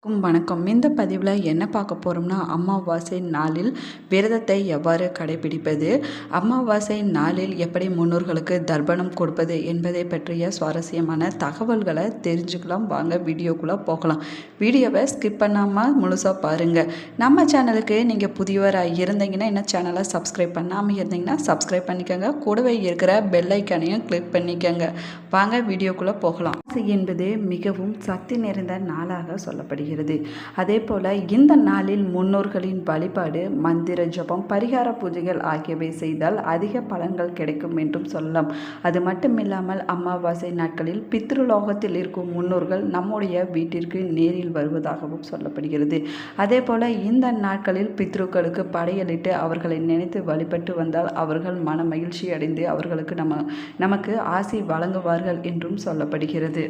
வணக்கம். இந்த பதிவில் என்ன பார்க்க போகிறோம்னா, அமாவாசை நாளில் விரதத்தை எவ்வாறு கடைபிடிப்பது, அமாவாசை நாளில் எப்படி முன்னோர்களுக்கு தர்ப்பணம் கொடுப்பது என்பதை பற்றிய சுவாரஸ்யமான தகவல்களை தெரிஞ்சுக்கலாம். வாங்க வீடியோக்குள்ளே போகலாம். வீடியோவை ஸ்கிப் பண்ணாமல் முழுசாக பாருங்கள். நம்ம சேனலுக்கு நீங்கள் புதியவராக இருந்தீங்கன்னா என்ன சேனலை சப்ஸ்கிரைப் பண்ணாமல் இருந்தீங்கன்னா சப்ஸ்கிரைப் பண்ணிக்கோங்க. கூடவே இருக்கிற பெல் ஐக்கானையும் கிளிக் பண்ணிக்கோங்க. வாங்க வீடியோக்குள்ளே போகலாம். என்பது மிகவும் சக்தி நிறைந்த நாளாக சொல்லப்படுகிறது. அதே போல இந்த நாளில் முன்னோர்களின் வழிபாடு, மந்திர ஜபம், பரிகார பூஜைகள் ஆகியவை செய்தால் அதிக பலன்கள் கிடைக்கும் என்றும் சொல்லலாம். அது மட்டுமில்லாமல் அமாவாசை நாட்களில் பித்ருலோகத்தில் இருக்கும் முன்னோர்கள் நம்முடைய வீட்டிற்கு நேரில் வருவதாகவும் சொல்லப்படுகிறது. அதே போல இந்த நாட்களில் பித்ருக்களுக்கு படையலிட்டு அவர்களை நினைத்து வழிபட்டு வந்தால் அவர்கள் மன மகிழ்ச்சி அடைந்து அவர்களுக்கு நமக்கு ஆசி வழங்குவார்கள் என்றும் சொல்லப்படுகிறது.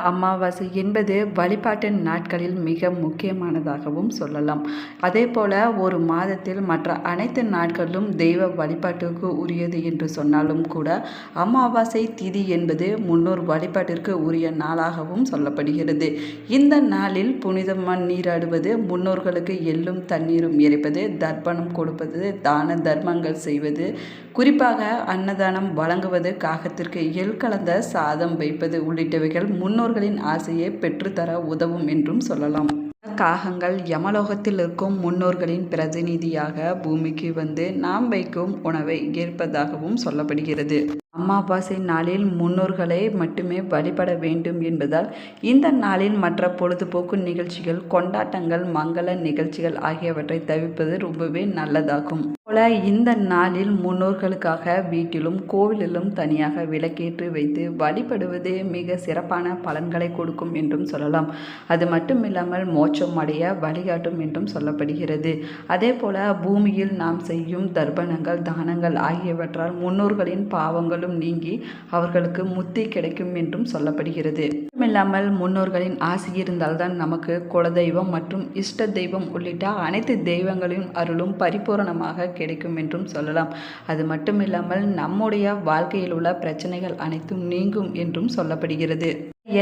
அமாவாசை என்பது வழிபாட்டு நாட்களில் மிக முக்கியமானதாகவும் சொல்லலாம். அதே போல ஒரு மாதத்தில் மற்ற அனைத்து நாட்களிலும் தெய்வ வழிபாட்டுக்கு உரியது என்று சொன்னாலும் கூட அமாவாசை திதி என்பது முன்னோர் வழிபாட்டிற்கு உரிய நாளாகவும் சொல்லப்படுகிறது. இந்த நாளில் புனிதமான நீராடுவது, முன்னோர்களுக்கு எள்ளும் தண்ணீரும் இறைப்பது, தர்ப்பணம் கொடுப்பது, தான தர்மங்கள் செய்வது, குறிப்பாக அன்னதானம் வழங்குவது, காகத்திற்கு எள் கலந்த சாதம் வைப்பது உள்ளிட்டவைகள் முன்னோர்களின் ஆசையை பெற்றுத்தர உதவும் என்றும் சொல்லலாம். காகங்கள் யமலோகத்தில் இருக்கும் முன்னோர்களின் பிரதிநிதியாக பூமிக்கு வந்து நாம் வைக்கும் உணவை ஏற்பதாகவும் சொல்லப்படுகிறது. அமாவாசை நாளில் முன்னோர்களை மட்டுமே வழிபட வேண்டும் என்பதால் இந்த நாளில் மற்ற பொழுதுபோக்கு நிகழ்ச்சிகள், கொண்டாட்டங்கள், மங்கள நிகழ்ச்சிகள் ஆகியவற்றை தவிர்ப்பது ரொம்பவே நல்லதாகும். போல இந்த நாளில் முன்னோர்களுக்காக வீட்டிலும் கோவிலிலும் தனியாக விளக்கேற்றி வைத்து வழிபடுவது மிக சிறப்பான பலன்களை கொடுக்கும் என்றும் சொல்லலாம். அது மட்டுமில்லாமல் மோட்சம் அடைய வழிகாட்டும் என்றும் சொல்லப்படுகிறது. அதே போல பூமியில் நாம் செய்யும் தர்ப்பணங்கள், தானங்கள் ஆகியவற்றால் முன்னோர்களின் பாவங்களும் நீங்கி அவர்களுக்கு முத்தி கிடைக்கும் என்றும் சொல்லப்படுகிறது. மட்டுமில்லாமல் முன்னோர்களின் ஆசி இருந்தால்தான் நமக்கு குலதெய்வம் மற்றும் இஷ்ட தெய்வம் உள்ளிட்ட அனைத்து தெய்வங்களின் அருளும் பரிபூரணமாக கிடைக்கும் என்றும் சொல்லலாம். அது மட்டுமில்லாமல் நம்முடைய வாழ்க்கையில் உள்ள பிரச்சனைகள் அனைத்தும் நீங்கும் என்றும் சொல்லப்படுகிறது.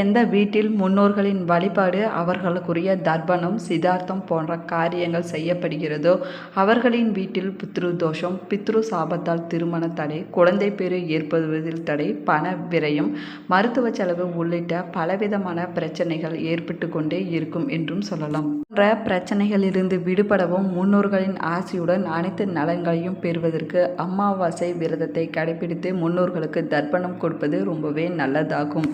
எந்த வீட்டில் முன்னோர்களின் வழிபாடு, அவர்களுக்குரிய தர்ப்பணம், சிதார்த்தம் போன்ற காரியங்கள் செய்யப்படுகிறதோ அவர்களின் வீட்டில் பித்ரு தோஷம், பித்ரு சாபத்தால் திருமண தடை, குழந்தை பேறு ஏற்படுவதில் தடை, பண விரயம், மருத்துவ செலவு உள்ளிட்ட பலவிதமான பிரச்சனைகள் ஏற்பட்டு கொண்டே இருக்கும் என்றும் சொல்லலாம். போன்ற பிரச்சனைகளிலிருந்து விடுபடவும் முன்னோர்களின் ஆசியுடன் அனைத்து நலன்களையும் பெறுவதற்கு அமாவாசை விரதத்தை கடைபிடித்து முன்னோர்களுக்கு தர்ப்பணம் கொடுப்பது ரொம்பவே நல்லதாகும்.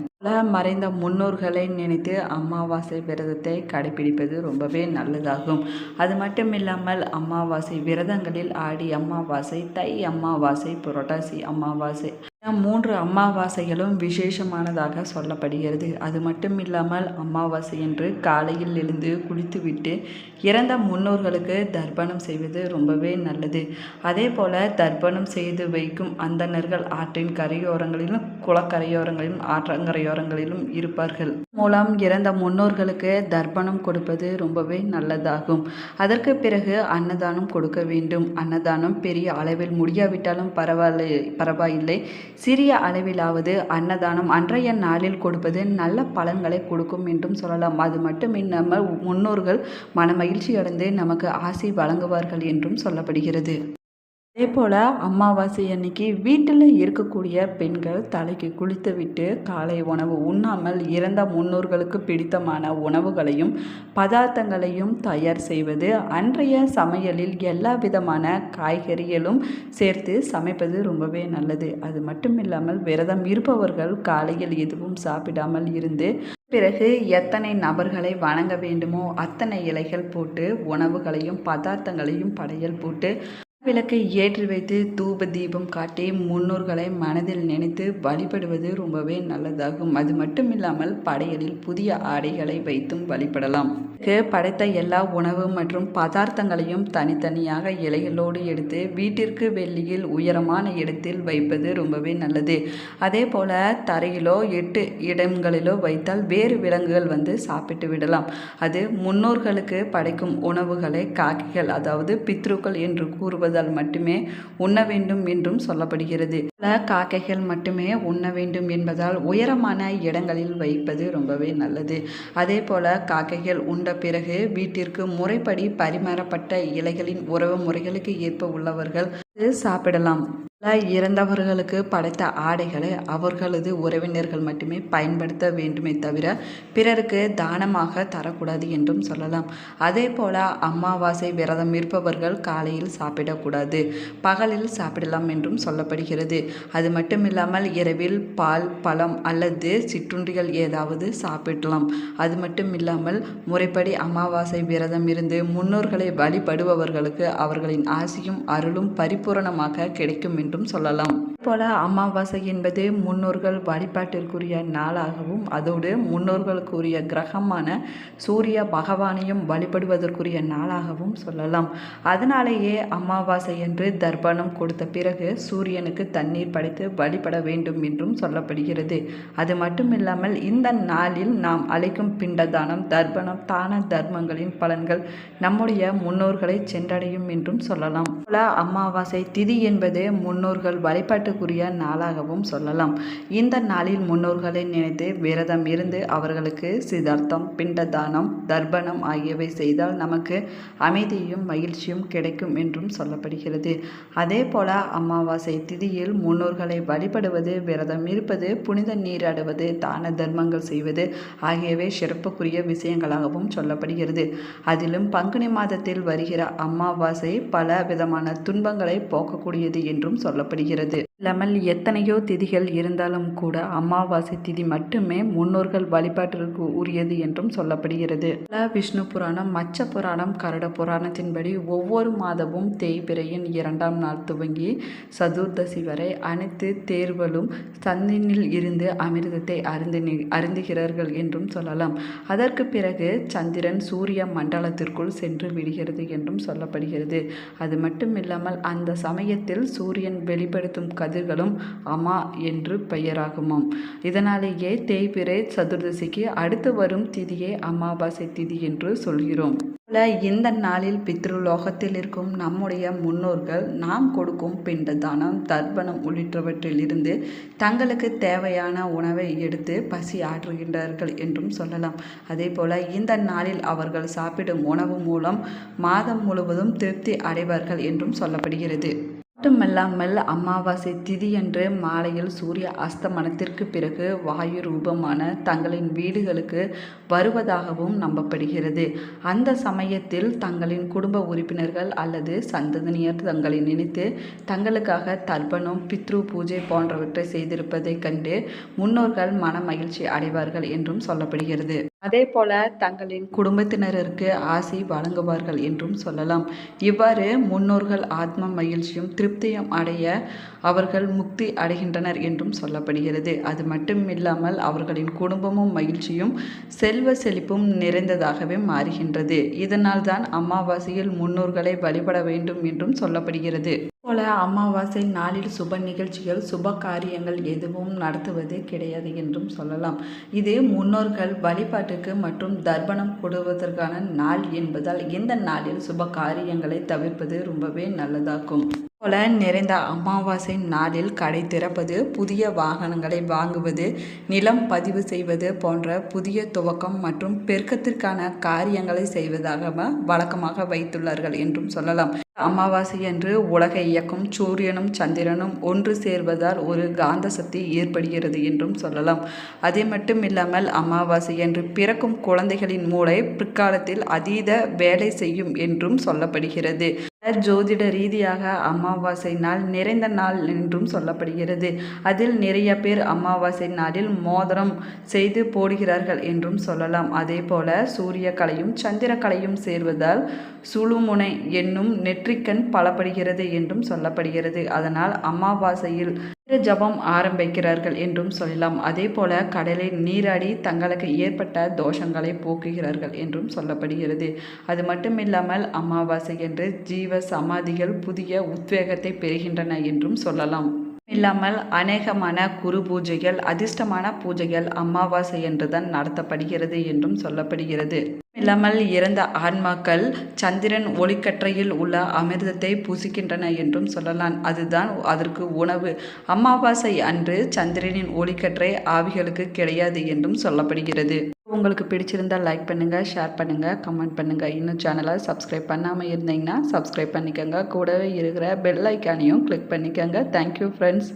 மறைந்த முன்னோர்களை நினைத்து அமாவாசை விரதத்தை கடைபிடிப்பது ரொம்பவே நல்லதாகும். அது மட்டுமில்லாமல் அமாவாசை விரதங்களில் ஆடி அமாவாசை, தை அமாவாசை, புரட்டாசி அமாவாசை 3 அமாவாசைகளும் விசேஷமானதாக சொல்லப்படுகிறது. அது மட்டுமில்லாமல் அமாவாசை என்று காலையில் எழுந்து குளித்துவிட்டு இறந்த முன்னோர்களுக்கு தர்ப்பணம் செய்வது ரொம்பவே நல்லது. அதே போல தர்ப்பணம் செய்து வைக்கும் அந்தணர்கள் ஆற்றின் கரையோரங்களிலும், குளக்கரையோரங்களிலும், ஆற்றங்கரையோரங்களிலும் இருப்பார்கள். மூலம் இறந்த முன்னோர்களுக்கு தர்ப்பணம் கொடுப்பது ரொம்பவே நல்லதாகும். அதற்கு பிறகு அன்னதானம் கொடுக்க வேண்டும். அன்னதானம் பெரிய அளவில் முடியாவிட்டாலும் பரவாயில்லை, சிறிய அளவிலாவது அன்னதானம் அன்றைய நாளில் கொடுப்பது நல்ல பலன்களை கொடுக்கும் என்றும் சொல்லலாம். அது மட்டுமில்லாமல் முன்னோர்கள் மனமகிழ்ச்சி அடைந்து நமக்கு ஆசி வழங்குவார்கள் என்றும் சொல்லப்படுகிறது. அதே போல் அமாவாசை அன்னைக்கு வீட்டில் இருக்கக்கூடிய பெண்கள் தலைக்கு குளித்து விட்டு காலை உணவு உண்ணாமல் இறந்த முன்னோர்களுக்கு பிடித்தமான உணவுகளையும் பதார்த்தங்களையும் தயார் செய்வது, அன்றைய சமையலில் எல்லா விதமான காய்கறிகளும் சேர்த்து சமைப்பது ரொம்பவே நல்லது. அது மட்டுமில்லாமல் விரதம் இருப்பவர்கள் காலையில் எதுவும் சாப்பிடாமல் இருந்து பிறகு எத்தனை நபர்களை வணங்க வேண்டுமோ அத்தனை இலைகள் போட்டு உணவுகளையும் பதார்த்தங்களையும் படையல் போட்டு விளக்கை ஏற்றி வைத்து தூப தீபம் காட்டி முன்னோர்களை மனதில் நினைத்து வழிபடுவது ரொம்பவே நல்லதாகும். அது மட்டுமில்லாமல் படையலில் புதிய ஆடைகளை வைத்தும் வழிபடலாம். படைத்த எல்லா உணவு மற்றும் பதார்த்தங்களையும் தனித்தனியாக இலைகளோடு எடுத்து வீட்டிற்கு வெளியில் உயரமான இடத்தில் வைப்பது ரொம்பவே நல்லது. அதே போல தரையிலோ 8 இடங்களிலோ வைத்தால் வேறு விலங்குகள் வந்து சாப்பிட்டு விடலாம். அது முன்னோர்களுக்கு படைக்கும் உணவுகளை காக்கிகள், அதாவது பித்ருக்கள் என்று கூறுவதால் மட்டுமே உண்ண வேண்டும் என்றும் சொல்லப்படுகிறது. பல காக்கைகள் மட்டுமே உண்ண வேண்டும் என்பதால் உயரமான இடங்களில் வைப்பது ரொம்பவே நல்லது. அதே போல காக்கைகள் உண்ட பிறகு வீட்டிற்கு முறைப்படி பரிமாறப்பட்ட இலைகளின் உறவு முறைகளுக்கு ஏற்ப உள்ளவர்கள் சாப்பிடலாம். இறந்தவர்களுக்கு படைத்த ஆடைகளை அவர்களது உறவினர்கள் மட்டுமே பயன்படுத்த வேண்டுமே தவிர பிறருக்கு தானமாக தரக்கூடாது என்றும் சொல்லலாம். அதே போல அமாவாசை விரதம் இருப்பவர்கள் காலையில் சாப்பிடக்கூடாது, பகலில் சாப்பிடலாம் என்றும் சொல்லப்படுகிறது. அது மட்டுமில்லாமல் இரவில் பால், பழம் அல்லது சிற்றுண்டிகள் ஏதாவது சாப்பிடலாம். அது மட்டும் இல்லாமல் முறைப்படி அமாவாசை விரதம் இருந்து முன்னோர்களை வழிபடுபவர்களுக்கு அவர்களின் ஆசியும் அருளும் பரிபூரணமாக கிடைக்கும் என்றும் சொல்லலாம். போல அமாவாசை என்பது முன்னோர்கள் வழிபாட்டிற்குரிய நாளாகவும் அதோடு முன்னோர்களுக்குரிய கிரகமான சூரிய பகவானையும் வழிபடுவதற்குரிய நாளாகவும் சொல்லலாம். அதனாலேயே அமாவாசை என்று தர்ப்பணம் கொடுத்த பிறகு சூரியனுக்கு தண்ணீர் படைத்து வழிபட வேண்டும் என்றும் சொல்லப்படுகிறது. அது மட்டுமில்லாமல் இந்த நாளில் நாம் அளிக்கும் பிண்டதானம், தர்ப்பணம், தான தர்மங்களின் பலன்கள் நம்முடைய முன்னோர்களை சென்றடையும் என்றும் சொல்லலாம். அமாவாசை திதி என்பது முன்னோர்கள் வழிபாட்டுக்குரிய நாளாகவும் சொல்லலாம். இந்த நாளில் முன்னோர்களை நினைத்து விரதம் இருந்து அவர்களுக்கு சிதார்த்தம், பிண்டதானம், தர்ப்பணம் ஆகியவை செய்தால் நமக்கு அமைதியும் மகிழ்ச்சியும் கிடைக்கும் என்றும் சொல்லப்படுகிறது. அதே போல அமாவாசை திதியில் முன்னோர்களை வழிபடுவது, விரதம் இருப்பது, புனித நீராடுவது, தான தர்மங்கள் செய்வது ஆகியவை சிறப்புக்குரிய விஷயங்களாகவும் சொல்லப்படுகிறது. அதிலும் பங்குனி மாதத்தில் வருகிற அமாவாசை பல விதமான துன்பங்களை போக்கக்கூடியது என்றும் சொல்லப்படுகிறது. இல்லாமல் எத்தனையோ திதிகள் இருந்தாலும் கூட அமாவாசை திதி மட்டுமே முன்னோர்கள் வழிபாட்டிற்கு உரியது என்றும் சொல்லப்படுகிறது. விஷ்ணு புராணம், மச்ச புராணம், கருட புராணத்தின்படி ஒவ்வொரு மாதமும் தேய்பிறையின் 2ஆம் நாள் துவங்கி சதுர்தசி வரை அனைத்து தேர்வலும் சந்தினில் இருந்து அமிர்தத்தை அருந்துகிறார்கள் என்றும் சொல்லலாம். அதற்கு பிறகு சந்திரன் சூரிய மண்டலத்திற்குள் சென்று விடுகிறது என்றும் சொல்லப்படுகிறது. அது மட்டுமில்லாமல் அந்த சமயத்தில் சூரியன் வெளிப்படுத்தும் கதிர்களும் அமா என்று பெயராகுமாம். இதனாலேயே தேய்பிறை சதுர்தசிக்கு அடுத்து வரும் திதியை அமாவாசை திதி என்று சொல்கிறோம். இந்த நாளில் பித்ருலோகத்தில் இருக்கும் நம்முடைய முன்னோர்கள் நாம் கொடுக்கும் பிண்டதானம், தர்ப்பணம் உள்ளிட்டவற்றிலிருந்து தங்களுக்கு தேவையான உணவை எடுத்து பசி ஆற்றுகின்றார்கள் என்றும் சொல்லலாம். அதே போல இந்த நாளில் அவர்கள் சாப்பிடும் உணவு மூலம் மாதம் முழுவதும் திருப்தி அடைவார்கள் என்றும் சொல்லப்படுகிறது. மட்டுமல்லாமல் அமாவாசை திதியன்று மாலையில் சூரிய அஸ்தமனத்திற்கு பிறகு வாயு ரூபமான தங்களின் வீடுகளுக்கு வருவதாகவும் நம்பப்படுகிறது. அந்த சமயத்தில் தங்களின் குடும்ப உறுப்பினர்கள் அல்லது சந்ததியினர் தங்களை நினைத்து தங்களுக்காக தர்ப்பணம், பித்ரு பூஜை போன்றவற்றை செய்திருப்பதை கண்டு முன்னோர்கள் மன மகிழ்ச்சி அடைவார்கள் என்றும் சொல்லப்படுகிறது. அதே போல தங்களின் குடும்பத்தினருக்கு ஆசி வழங்குவார்கள் என்றும் சொல்லலாம். இவ்வாறு முன்னோர்கள் ஆத்ம மகிழ்ச்சியும் திருப்தியும் அடைய அவர்கள் முக்தி அடைகின்றனர் என்றும் சொல்லப்படுகிறது. அது மட்டுமில்லாமல் அவர்களின் குடும்பமும் மகிழ்ச்சியும் செல்வ செழிப்பும் நிறைந்ததாகவே மாறுகின்றது. இதனால் தான் அமாவாசையில் முன்னோர்களை வழிபட வேண்டும் என்றும் சொல்லப்படுகிறது. போல அமாவாசை நாளில் சுப நிகழ்ச்சிகள், சுப காரியங்கள் எதுவும் நடத்துவது கிடையாது என்றும் சொல்லலாம். இது முன்னோர்கள் வழிபாட்டுக்கு மற்றும் தர்ப்பணம் கொடுவதற்கான நாள் என்பதால் இந்த நாளில் சுப காரியங்களை தவிர்ப்பது ரொம்பவே நல்லதாகும். போல நிறைந்த அமாவாசை நாளில் கடை திறப்பது, புதிய வாகனங்களை வாங்குவது, நிலம் பதிவு செய்வது போன்ற புதிய துவக்கம் மற்றும் பெருக்கத்திற்கான காரியங்களை செய்வதாக வழக்கமாக வைத்துள்ளார்கள் என்றும் சொல்லலாம். அமாவாசையன்று உலகை இயக்கும் சூரியனும் சந்திரனும் ஒன்று சேர்வதால் ஒரு காந்த சக்தி ஏற்படுகிறது என்றும் சொல்லலாம். அதே மட்டும் இல்லாமல் அமாவாசையன்று பிறக்கும் குழந்தைகளின் மூளை பிற்காலத்தில் அதீத வேலை செய்யும் என்றும் சொல்லப்படுகிறது. ஜோதிட ரீதியாக அமாவாசை நாள் நிறைந்த நாள் என்றும் சொல்லப்படுகிறது. அதில் நிறைய பேர் அமாவாசை நாளில் மோதிரம் செய்து போடுகிறார்கள் என்றும் சொல்லலாம். அதே போல சூரிய கலையும் சந்திர கலையும் சேர்வதால் சுழுமுனை என்னும் நெற்றிக்கண் பலப்படுகிறது என்றும் சொல்லப்படுகிறது. அதனால் அமாவாசையில் ஜபம் ஆரம்பிக்கிறார்கள் என்றும் சொல்லலாம். அதே போல கடலில் நீராடி தங்களுக்கு ஏற்பட்ட தோஷங்களை போக்குகிறார்கள் என்றும் சொல்லப்படுகிறது. அது மட்டுமில்லாமல் அமாவாசை என்று ஜீவ சமாதிகள் புதிய உத்வேகத்தை பெறுகின்றன என்றும் சொல்லலாம். இல்லாமல் அநேகமான குரு பூஜைகள், அதிர்ஷ்டமான பூஜைகள் அமாவாசை என்றுதான் நடத்தப்படுகிறது என்றும் சொல்லப்படுகிறது. இல்லாமல் இறந்த ஆன்மாக்கள் சந்திரன் ஒளிக்கற்றையில் உள்ள அமிர்தத்தை பூசிக்கின்றன என்றும் சொல்லலாம். அதுதான் அதற்கு உணவு. அமாவாசை அன்று சந்திரனின் ஒளிக்கற்றை ஆவிகளுக்கு கிடையாது என்றும் சொல்லப்படுகிறது. உங்களுக்கு பிடிச்சிருந்தால் லைக் பண்ணுங்கள், ஷேர் பண்ணுங்கள், கமெண்ட் பண்ணுங்கள். இன்னும் சேனலை சப்ஸ்கிரைப் பண்ணாமல் இருந்தீங்கன்னா சப்ஸ்கிரைப் பண்ணிக்கோங்க. கூடவே இருக்கிற பெல் ஐக்கானையும் கிளிக் பண்ணிக்கோங்க. Thank you friends.